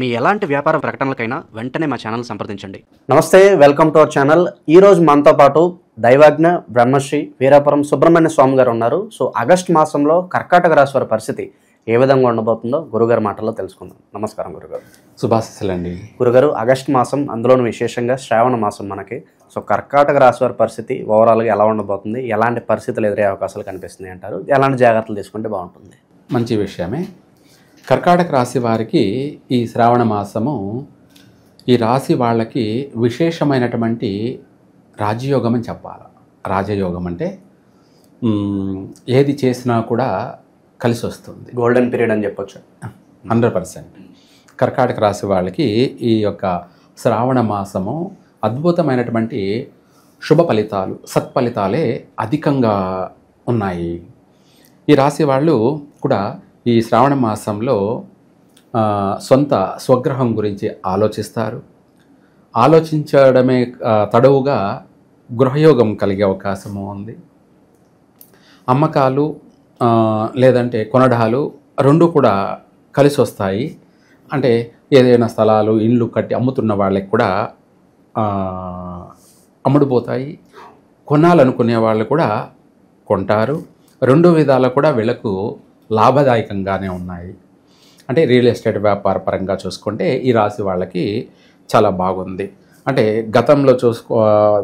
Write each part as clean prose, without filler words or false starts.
మీ ఎలాంటి వ్యాపార ప్రకటనలకైనా వెంటనే మా ఛానల్ సంప్రదించండి. నమస్తే, వెల్కమ్ టు అవర్ ఛానల్. ఈరోజు మనతో పాటు దైవజ్ఞ బ్రహ్మశ్రీ వీరాపురం సుబ్రహ్మణ్య స్వామి గారు ఉన్నారు. సో ఆగస్టు మాసంలో కర్కాటక రాశి వారి పరిస్థితి ఏ విధంగా ఉండబోతుందో గురుగారి మాటల్లో తెలుసుకుందాం. నమస్కారం గురుగారు. శుభాశీస్సులండి. గురుగారు, ఆగస్టు మాసం, అందులోనూ విశేషంగా శ్రావణ మాసం మనకి. సో కర్కాటక రాశి వారి పరిస్థితి ఓవరాల్గా ఎలా ఉండబోతుంది, ఎలాంటి పరిస్థితులు ఎదురయ్యే అవకాశాలు కనిపిస్తున్నాయి అంటారు, ఎలాంటి జాగ్రత్తలు తీసుకుంటే బాగుంటుంది? మంచి విషయమే. కర్కాటక రాశి వారికి ఈ శ్రావణ మాసము ఈ రాశి వాళ్ళకి విశేషమైనటువంటి రాజయోగం అని చెప్పాలి. రాజయోగం అంటే ఏది చేసినా కూడా కలిసి వస్తుంది. గోల్డెన్ పీరియడ్ అని చెప్పొచ్చు. 100%. కర్కాటక రాశి వాళ్ళకి ఈ యొక్క శ్రావణ మాసము అద్భుతమైనటువంటి శుభ ఫలితాలు, సత్ఫలితాలే అధికంగా ఉన్నాయి. ఈ రాశి వాళ్ళు కూడా ఈ శ్రావణ మాసంలో సొంత స్వగ్రహం గురించి ఆలోచిస్తారు. ఆలోచించడమే తడవుగా గృహయోగం కలిగే అవకాశము ఉంది. అమ్మకాలు లేదంటే కొనడాలు రెండు కూడా కలిసి వస్తాయి. అంటే ఏదైనా స్థలాలు, ఇళ్ళు కట్టి అమ్ముతున్న వాళ్ళకి కూడా అమ్ముడుపోతాయి. కొనాలనుకునే వాళ్ళు కూడా కొంటారు. రెండు విధాలు కూడా వీళ్ళకు లాభదాయకంగానే ఉన్నాయి. అంటే రియల్ ఎస్టేట్ వ్యాపార పరంగా చూసుకుంటే ఈ రాశి వాళ్ళకి చాలా బాగుంది. అంటే గతంలో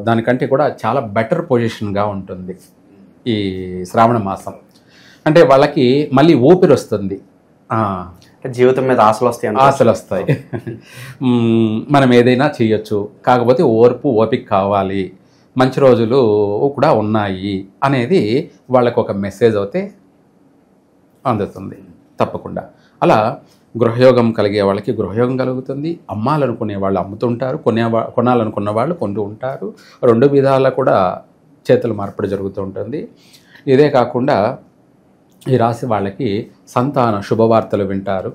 దానికంటే కూడా చాలా బెటర్ పొజిషన్గా ఉంటుంది ఈ శ్రావణ మాసం. అంటే వాళ్ళకి మళ్ళీ ఊపిరి వస్తుంది, జీవితం మీద ఆశలు వస్తాయి. మనం ఏదైనా చేయొచ్చు, కాకపోతే ఓపిక కావాలి, మంచి రోజులు కూడా ఉన్నాయి అనేది వాళ్ళకు ఒక మెసేజ్ అయితే అందుతుంది తప్పకుండా. అలా గృహయోగం కలిగే వాళ్ళకి గృహయోగం కలుగుతుంది. అమ్మాలనుకునే వాళ్ళు అమ్ముతుంటారు, కొనాలనుకున్న వాళ్ళు కొంటూ ఉంటారు. రెండు విధాల కూడా చేతుల మార్పిడి జరుగుతూ ఉంటుంది. ఇదే కాకుండా ఈ రాశి వాళ్ళకి సంతాన శుభవార్తలు వింటారు.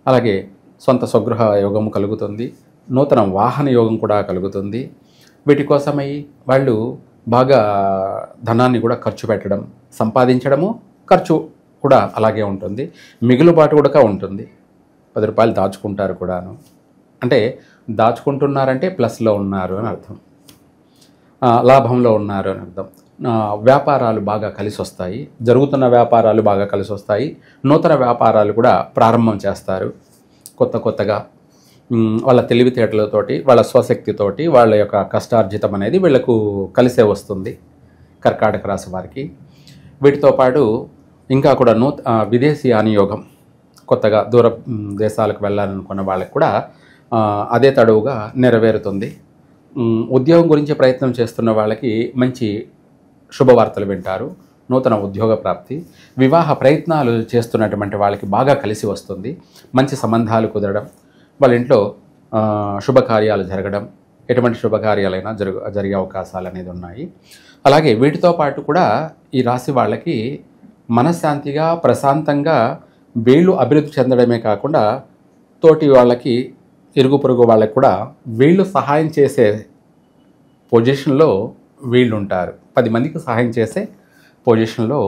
అలాగే సొంత స్వగృహ యోగం కలుగుతుంది. నూతన వాహన యోగం కూడా కలుగుతుంది. వీటి కోసమై వాళ్ళు బాగా ధనాన్ని కూడా ఖర్చు పెట్టడం, సంపాదించడము, ఖర్చు కూడా అలాగే ఉంటుంది. మిగులుబాటు కూడా ఉంటుంది. 10 రూపాయలు దాచుకుంటారు కూడాను. అంటే దాచుకుంటున్నారంటే ప్లస్లో ఉన్నారు అని అర్థం, లాభంలో ఉన్నారు అని అర్థం. వ్యాపారాలు బాగా కలిసి వస్తాయి. జరుగుతున్న వ్యాపారాలు బాగా కలిసి వస్తాయి. నూతన వ్యాపారాలు కూడా ప్రారంభం చేస్తారు. కొత్తగా వాళ్ళ తెలివితేటలతోటి, వాళ్ళ స్వశక్తితోటి, వాళ్ళ యొక్క కష్టార్జితం అనేది వీళ్ళకు కలిసే వస్తుంది కర్కాటక రాశి వారికి. వీటితో పాటు ఇంకా కూడా విదేశీ యోగం, కొత్తగా దూర దేశాలకు వెళ్ళాలనుకున్న వాళ్ళకి కూడా అదే తడువుగా నెరవేరుతుంది. ఉద్యోగం గురించి ప్రయత్నం చేస్తున్న వాళ్ళకి మంచి శుభవార్తలు వింటారు. నూతన ఉద్యోగ ప్రాప్తి, వివాహ ప్రయత్నాలు చేస్తున్నటువంటి వాళ్ళకి బాగా కలిసి వస్తుంది. మంచి సంబంధాలు కుదరడం, వాళ్ళ ఇంట్లో శుభకార్యాలు జరగడం, ఎటువంటి శుభకార్యాలైనా జరిగే అవకాశాలు అనేది ఉన్నాయి. అలాగే వీటితో పాటు కూడా ఈ రాశి వాళ్ళకి మనశ్శాంతిగా, ప్రశాంతంగా వీళ్ళు అభివృద్ధి చెందడమే కాకుండా తోటి వాళ్ళకి, ఇరుగు పొరుగు వాళ్ళకి కూడా వీళ్ళు సహాయం చేసే పొజిషన్లో వీళ్ళు ఉంటారు. 10 మందికి సహాయం చేసే పొజిషన్లో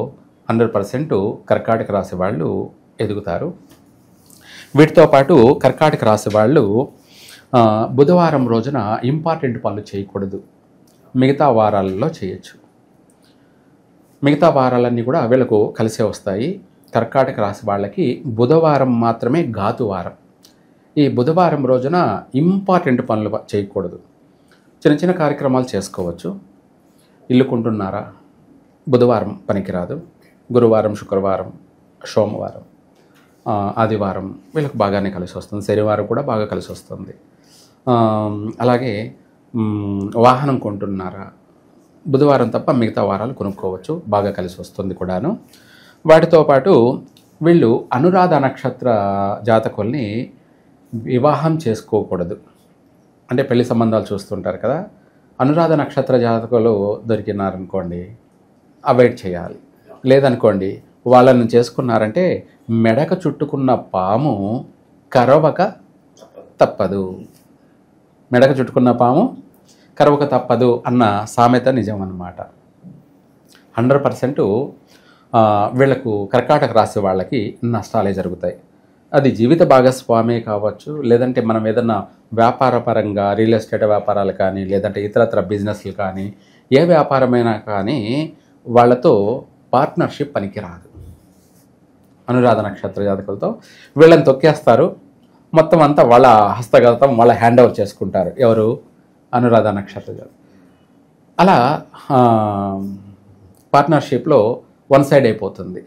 100% కర్కాటక రాశి వాళ్ళు ఎదుగుతారు. వీటితో పాటు కర్కాటక రాశి వాళ్ళు బుధవారం రోజున ఇంపార్టెంట్ పనులు చేయకూడదు. మిగతా వారాలలో చేయొచ్చు. మిగతా వారాలన్నీ కూడా వీళ్ళకు కలిసే వస్తాయి. కర్కాటక రాశి వాళ్ళకి బుధవారం మాత్రమే ఘాతు వారం. ఈ బుధవారం రోజున ఇంపార్టెంట్ పనులు చేయకూడదు. చిన్న కార్యక్రమాలు చేసుకోవచ్చు. ఇల్లు కొంటున్నారా, బుధవారం పనికిరాదు. గురువారం, శుక్రవారం, సోమవారం, ఆదివారం వీళ్ళకి బాగానే కలిసి వస్తుంది. శనివారం కూడా బాగా కలిసి వస్తుంది. అలాగే వాహనం కొంటున్నారా, బుధవారం తప్ప మిగతా వారాలు కొనుక్కోవచ్చు, బాగా కలిసి వస్తుంది కూడాను. వాటితో పాటు వీళ్ళు అనురాధ నక్షత్ర జాతకుల్ని వివాహం చేసుకోకూడదు. అంటే పెళ్లి సంబంధాలు చూస్తుంటారు కదా, అనురాధ నక్షత్ర జాతకులు దొరికినారనుకోండి అవాయిడ్ చేయాలి. లేదనుకోండి వాళ్ళని చేసుకున్నారంటే మెడక చుట్టుకున్న పాము కరవక తప్పదు. మెడక చుట్టుకున్న పాము కరవక తప్పదు అన్న సామెత నిజం అన్నమాట. 100% వీళ్లకు కర్కాటక రాశి వాళ్ళకి నష్టాలే జరుగుతాయి. అది జీవిత భాగస్వామే కావచ్చు, లేదంటే మనం ఏదన్నా వ్యాపార పరంగా రియల్ ఎస్టేట్ వ్యాపారాలు కానీ, లేదంటే ఇతరత్ర బిజినెస్లు కానీ, ఏ వ్యాపారమైనా కానీ వాళ్ళతో పార్ట్నర్షిప్ పనికిరాదు. అనురాధ నక్షత్ర జాతకులతో వీళ్ళని తొక్కేస్తారు, మొత్తం అంతా వాళ్ళ హస్తగతం, వాళ్ళ హ్యాండ్ ఓవర్ చేసుకుంటారు. ఎవరు? అనురాధ నక్షత్ర జాతకులు. అలా పార్ట్నర్షిప్లో వన్ సైడ్ అయిపోతుంది.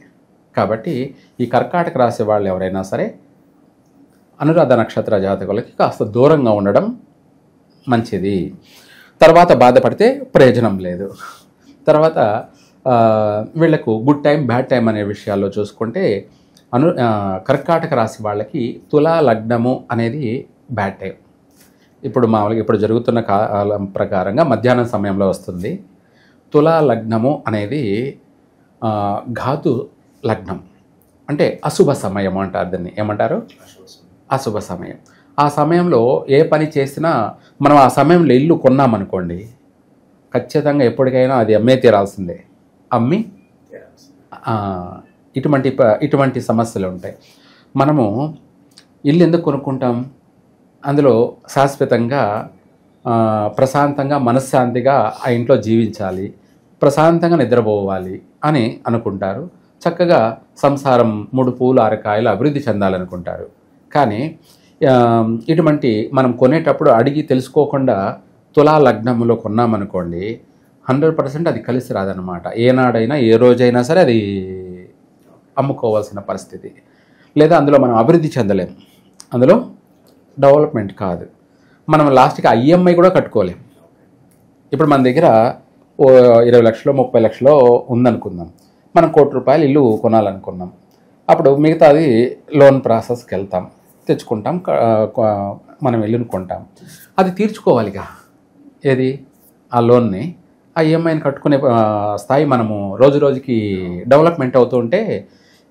కాబట్టి ఈ కర్కాటక రాశి వాళ్ళు ఎవరైనా సరే అనురాధ నక్షత్ర జాతకులకి కాస్త దూరంగా ఉండడం మంచిది. తర్వాత బాధపడితే ప్రయోజనం లేదు. తర్వాత వీళ్లకు గుడ్ టైం బ్యాడ్ టైం అనే విషయాల్లో చూసుకుంటే కర్కాటక రాశి వాళ్ళకి తులా లగ్నము అనేది బ్యాడ్ టైం. ఇప్పుడు మామూలుగా ఇప్పుడు జరుగుతున్న కాలం ప్రకారంగా మధ్యాహ్నం సమయంలో వస్తుంది. తులా లగ్నము అనేది ఘాతు లగ్నం, అంటే అశుభ సమయం అంటారు. దాన్ని ఏమంటారు? అశుభ సమయం. ఆ సమయంలో ఏ పని చేసినా మనం ఆ సమయంలో ఇల్లు కొన్నామనుకోండి, ఖచ్చితంగా ఎప్పటికైనా అది అమ్మే తీరాల్సిందే. అమ్మి ఇటువంటి సమస్యలు ఉంటాయి. మనము ఇల్లు ఎందుకు కొనుక్కుంటాం? అందులో శాశ్వతంగా ప్రశాంతంగా మనశ్శాంతిగా ఆ ఇంట్లో జీవించాలి, ప్రశాంతంగా నిద్రపోవాలి అని అనుకుంటారు. చక్కగా సంసారం 3 పూలు 6 కాయలు అభివృద్ధి చెందాలనుకుంటారు. కానీ ఇటువంటి మనం కొనేటప్పుడు అడిగి తెలుసుకోకుండా తులా లగ్నంలో కొన్నామనుకోండి, 100% అది కలిసి రాదనమాట. ఏనాడైనా ఏ రోజైనా సరే అది అమ్ముకోవాల్సిన పరిస్థితి, లేదా అందులో మనం అభివృద్ధి చెందలేం, అందులో డెవలప్మెంట్ కాదు. మనం లాస్ట్కి IMI కూడా కట్టుకోలేం. ఇప్పుడు మన దగ్గర 20 లక్షలు 30 లక్షలు ఉందనుకుందాం, మనం ₹1,00,00,000 ఇల్లు కొనాలనుకున్నాం. అప్పుడు మిగతాది లోన్ ప్రాసెస్కి వెళ్తాం, తెచ్చుకుంటాం, మనం ఇల్లును కొంటాం. అది తీర్చుకోవాలిగా, ఏది ఆ లోన్ని, ఆ ఈఎంఐని కట్టుకునే స్థాయి మనము రోజు రోజుకి డెవలప్మెంట్ అవుతూ ఉంటే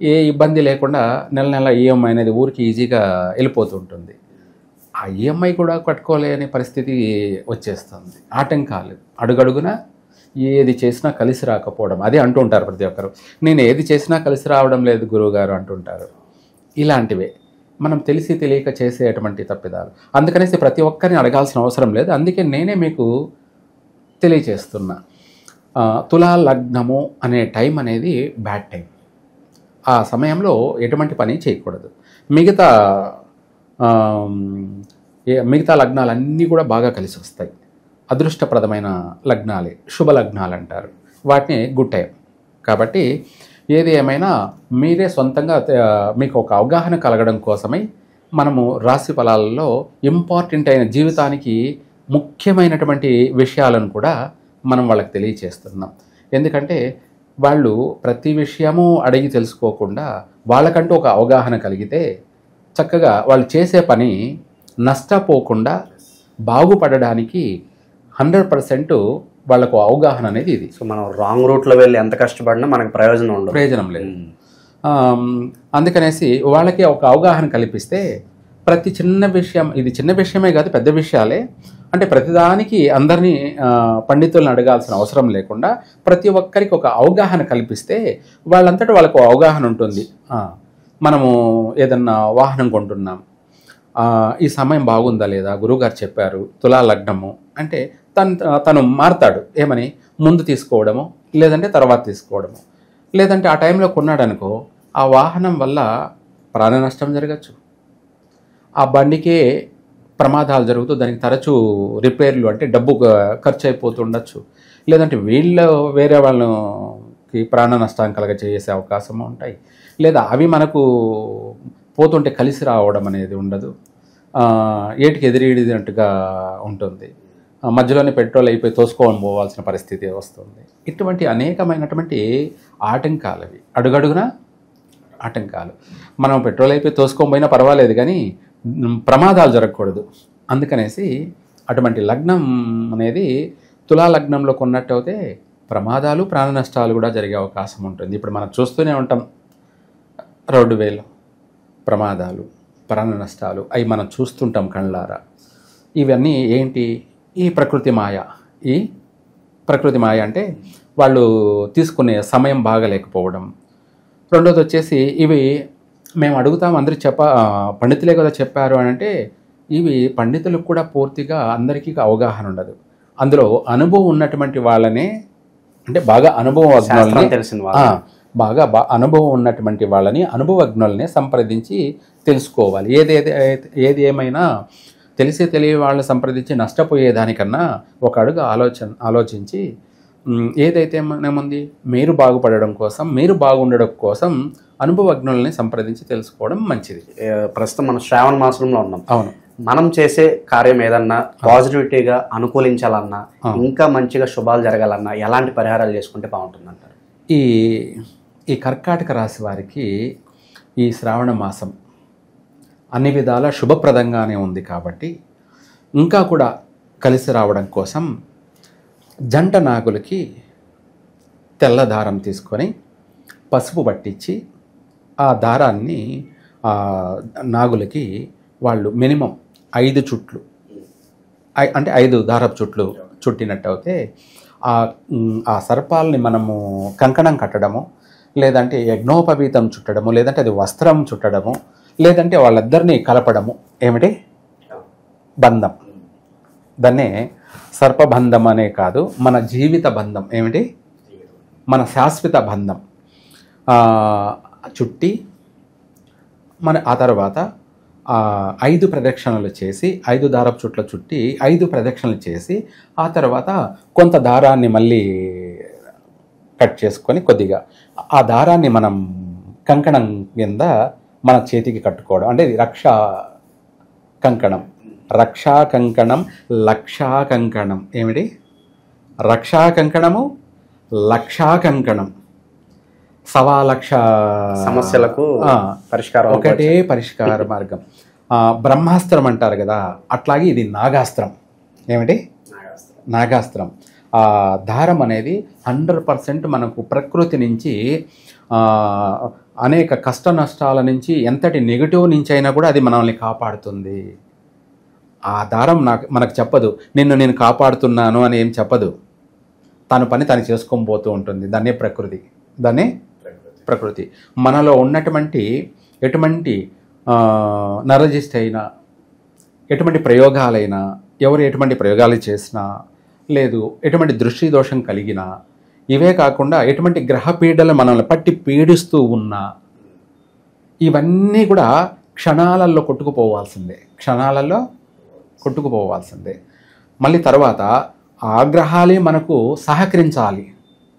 ఏ ఇబ్బంది లేకుండా నెల నెల ఈఎంఐ అనేది ఊరికి ఈజీగా వెళ్ళిపోతూ ఉంటుంది. ఆ ఈఎంఐ కూడా కట్టుకోలేని పరిస్థితి వచ్చేస్తుంది. ఆటంకాలు అడుగడుగున ఏది చేసినా కలిసి రాకపోవడం, అదే అంటుంటారు ప్రతి ఒక్కరు. నేను ఏది చేసినా కలిసి రావడం లేదు గురువుగారు అంటుంటారు. ఇలాంటివే మనం తెలిసి తెలియక చేసేటువంటి తప్పిదాలు. అందుకనేసి ప్రతి ఒక్కరిని అడగాల్సిన అవసరం లేదు. అందుకే నేనే మీకు తెలియచేస్తున్నా. తులా లగ్నము అనే టైం అనేది బ్యాడ్ టైం. ఆ సమయంలో ఎటువంటి పని చేయకూడదు. మిగతా లగ్నాలన్నీ కూడా బాగా కలిసి వస్తాయి. అదృష్టప్రదమైన లగ్నాలే శుభ లగ్నాలు అంటారు, వాటిని గుడ్ టైం. కాబట్టి ఏది ఏమైనా మీరే సొంతంగా మీకు ఒక అవగాహన కలగడం కోసమై మనము రాశి ఫలాలలో ఇంపార్టెంట్ అయిన జీవితానికి ముఖ్యమైనటువంటి విషయాలను కూడా మనం వాళ్ళకి తెలియచేస్తున్నాం. ఎందుకంటే వాళ్ళు ప్రతి విషయము అడిగి తెలుసుకోకుండా వాళ్ళకంటూ ఒక అవగాహన కలిగితే చక్కగా వాళ్ళు చేసే పని నష్టపోకుండా బాగుపడడానికి 100% వాళ్ళకు అవగాహన అనేది ఇది. సో మనం రాంగ్ రూట్లో వెళ్ళి ఎంత కష్టపడినా మనకు ప్రయోజనం లేదు. అందుకనేసి వాళ్ళకి ఒక అవగాహన కల్పిస్తే ప్రతి చిన్న విషయం, ఇది చిన్న విషయమే కాదు పెద్ద విషయాలే, అంటే ప్రతిదానికి అందరినీ పండితులను అడగాల్సిన అవసరం లేకుండా ప్రతి ఒక్కరికి ఒక అవగాహన కల్పిస్తే వాళ్ళంతటా వాళ్ళకు అవగాహన ఉంటుంది. మనము ఏదన్నా వాహనం కొంటున్నాం, ఈ సమయం బాగుందా లేదా, గురువుగారు చెప్పారు తులా లగ్నము అంటే తను మారుతాడు. ఏమని? ముందు తీసుకోవడము, లేదంటే తర్వాత తీసుకోవడము. లేదంటే ఆ టైంలో కొన్నాడనుకో ఆ వాహనం వల్ల ప్రాణ నష్టం జరగచ్చు, ఆ బండికే ప్రమాదాలు జరుగుతూ దానికి తరచూ రిపేర్లు అంటే డబ్బు ఖర్చు అయిపోతుండొచ్చు, లేదంటే వేరే వాళ్ళకి ప్రాణ నష్టాన్ని కలగజేసే అవకాశం ఉంటాయి. లేదా అవి మనకు పోతుంటే కలిసి రావడం అనేది ఉండదు, ఏటికి ఎదిరిడినట్టుగా ఉంటుంది, మధ్యలోనే పెట్రోల్ అయిపోయి తోసుకోవడం పోవాల్సిన పరిస్థితి వస్తుంది. ఇటువంటి అనేకమైనటువంటి ఆటంకాలు అవి, అడుగడుగున ఆటంకాలు. మనం పెట్రోల్ అయిపోయి తోసుకోకపోయినా పర్వాలేదు కానీ ప్రమాదాలు జరగకూడదు. అందుకనేసి అటువంటి లగ్నం అనేది తులా లగ్నంలో కొన్నట్టయితే ప్రమాదాలు ప్రాణ నష్టాలు కూడా జరిగే అవకాశం ఉంటుంది. ఇప్పుడు మనం చూస్తూనే ఉంటాం, రోడ్డు వేలు ప్రమాదాలు ప్రాణ నష్టాలు అవి మనం చూస్తుంటాం కళ్ళారా. ఇవన్నీ ఏంటి? ఈ ప్రకృతి మాయ. ఈ ప్రకృతి మాయ అంటే వాళ్ళు తీసుకునే సమయం బాగలేకపోవడం. రెండోది వచ్చేసి ఇవి మేము అడుగుతాం అందరూ పండితులే కదా చెప్పారు అని అంటే ఇవి పండితులకు కూడా పూర్తిగా అందరికీ అవగాహన ఉండదు. అందులో అనుభవం ఉన్నటువంటి వాళ్ళనే, అంటే బాగా అనుభవజ్ఞుల్ని, తెలిసిన వాళ్ళు. బాగా అనుభవం ఉన్నటువంటి వాళ్ళని, అనుభవజ్ఞుల్ని సంప్రదించి తెలుసుకోవాలి. ఏది ఏమైనా తెలిసి తెలియ వాళ్ళని సంప్రదించి నష్టపోయేదానికన్నా ఒక అడుగు ఆలోచించి ఏదైతే ఏముంది మీరు బాగుపడడం కోసం, మీరు బాగుండడం కోసం అనుభవజ్ఞుల్ని సంప్రదించి తెలుసుకోవడం మంచిది. ప్రస్తుతం మనం శ్రావణ మాసంలో ఉన్నాం. అవును. మనం చేసే కార్యం ఏదన్నా పాజిటివిటీగా అనుకూలించాలన్నా, ఇంకా మంచిగా శుభాలు జరగాలన్నా ఎలాంటి పరిహారాలు చేసుకుంటే బాగుంటుంది అంటారు? ఈ కర్కాటక రాశి వారికి ఈ శ్రావణ మాసం అన్ని విధాల శుభప్రదంగానే ఉంది కాబట్టి ఇంకా కూడా కలిసి రావడం కోసం జంట నాగులకి తెల్ల దారం తీసుకొని పసుపు పట్టించి ఆ దారాన్ని నాగులకి వాళ్ళు మినిమం 5 చుట్లు, అంటే 5 దారపు చుట్లు చుట్టినట్టు అయితే ఆ సర్పాలని మనము కంకణం కట్టడము, లేదంటే యజ్ఞోపవీతం చుట్టడము, లేదంటే అది వస్త్రం చుట్టడము, లేదంటే వాళ్ళిద్దరినీ కలపడము, ఏమిటి బంధం. దాన్నే సర్పబంధం అనే కాదు, మన జీవిత బంధం, ఏమిటి మన శాశ్వత బంధం చుట్టి ఆ తర్వాత 5 ప్రదక్షిణలు చేసి 5 దారపు చుట్ల చుట్టి 5 ప్రదక్షిణలు చేసి ఆ తర్వాత కొంత దారాన్ని మళ్ళీ కట్ చేసుకొని కొద్దిగా ఆ దారాన్ని మనం కంకణం కింద మన చేతికి కట్టుకోవడం, అంటే ఇది రక్షా కంకణం. రక్షా కంకణం, లక్షా కంకణం, ఏమిటి రక్షా కంకణము, లక్షా కంకణం. 1,00,000 సమస్యలకు పరిష్కారం, ఒకటే పరిష్కార మార్గం. బ్రహ్మాస్త్రం అంటారు కదా, అట్లాగే ఇది నాగాస్త్రం. ఏమిటి నాగాస్త్రం. ఆ దారం అనేది 100% మనకు ప్రకృతి నుంచి అనేక కష్ట నష్టాల నుంచి, ఎంతటి నెగిటివ్ నుంచి అయినా కూడా అది మనల్ని కాపాడుతుంది. ఆ దారం మనకు చెప్పదు నేను కాపాడుతున్నాను అని ఏం చెప్పదు. తన పని తను చేసుకొని పోతూ ఉంటుంది. దాన్నే ప్రకృతి. మనలో ఉన్నటువంటి ఎటువంటి నరజిస్ట్ అయినా, ఎటువంటి ప్రయోగాలైనా, ఎవరు ఎటువంటి ప్రయోగాలు చేసినా, లేదు ఎటువంటి దృష్టి దోషం కలిగినా, ఇవే కాకుండా ఎటువంటి గ్రహపీడలు మనల్ని పట్టి పీడిస్తూ ఉన్నా, ఇవన్నీ కూడా క్షణాలలో కొట్టుకుపోవాల్సిందే. మళ్ళీ తర్వాత ఆగ్రహాలే మనకు సహకరించాలి.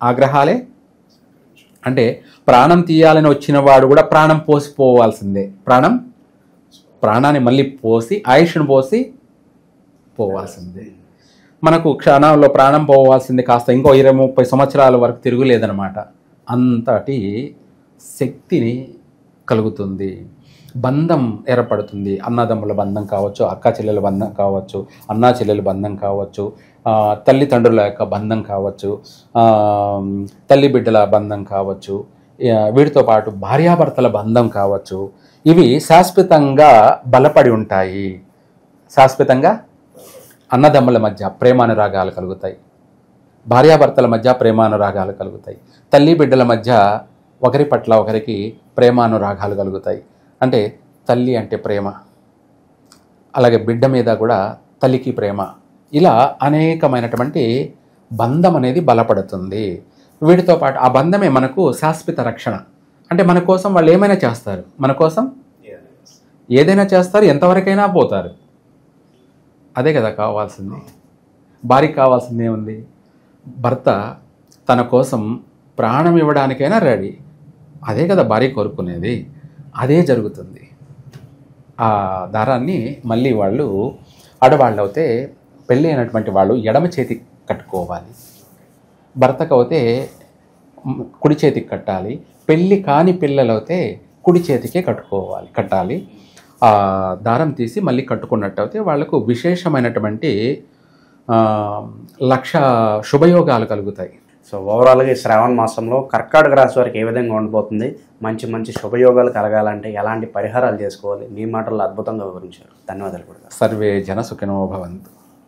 ఆగ్రహాలే అంటే ప్రాణం తీయాలని వచ్చిన వాడు కూడా ప్రాణం పోసిపోవాల్సిందే. ప్రాణాన్ని మళ్ళీ పోసి, ఆయుష్ను పోసి పోవాల్సిందే. మనకు క్షణంలో ప్రాణం పోవాల్సింది కాస్త ఇంకో 20-30 సంవత్సరాల వరకు తిరుగులేదనమాట. అంతటి శక్తిని కలుగుతుంది. బంధం ఏర్పడుతుంది. అన్నదమ్ముల బంధం కావచ్చు, అక్క చెల్లెల బంధం కావచ్చు, అన్నా చెల్లెల బంధం కావచ్చు, తల్లిదండ్రుల యొక్క బంధం కావచ్చు, తల్లి బిడ్డల బంధం కావచ్చు, వీటితో పాటు భార్యాభర్తల బంధం కావచ్చు. ఇవి శాశ్వతంగా బలపడి ఉంటాయి. శాశ్వతంగా అన్నదమ్ముల మధ్య ప్రేమానురాగాలు కలుగుతాయి. భార్యాభర్తల మధ్య ప్రేమానురాగాలు కలుగుతాయి. తల్లి బిడ్డల మధ్య ఒకరి పట్ల ఒకరికి ప్రేమానురాగాలు కలుగుతాయి. అంటే తల్లి అంటే ప్రేమ, అలాగే బిడ్డ మీద కూడా తల్లికి ప్రేమ. ఇలా అనేకమైనటువంటి బంధం అనేది బలపడుతుంది. వీటితో పాటు ఆ బంధమే మనకు శాశ్వత రక్షణ. అంటే మన కోసం వాళ్ళు ఏమైనా చేస్తారు, మన కోసం ఏదైనా చేస్తారు, ఎంతవరకైనా పోతారు. అదే కదా కావాల్సింది. భార్యకి కావాల్సింది ఏముంది? భర్త తన కోసం ప్రాణం ఇవ్వడానికైనా రెడీ. అదే కదా భార్య కోరుకునేది. అదే జరుగుతుంది. ఆ దారాన్ని మళ్ళీ వాళ్ళు ఆడవాళ్ళు అయితే, పెళ్ళి అయినటువంటి వాళ్ళు ఎడమ చేతికి కట్టుకోవాలి. భర్తకు అయితే కుడి చేతికి కట్టాలి. పెళ్ళి కాని పిల్లలైతే కుడి చేతికే కట్టాలి. ఆ దారం తీసి మళ్ళీ కట్టుకున్నట్టు అయితే వాళ్లకు విశేషమైనటువంటి 1,00,000 శుభయోగాలు కలుగుతాయి. సో ఓవరాల్గా ఈ శ్రావణ మాసంలో కర్కాటక రాశి వారికి ఏ విధంగా ఉండబోతుంది, మంచి శుభయోగాలు కలగాలంటే ఎలాంటి పరిహారాలు చేసుకోవాలి, మీ మాటల్లో అద్భుతంగా వివరించారు. ధన్యవాదాలు కూడా. సర్వే జన సుఖినో భవంతు.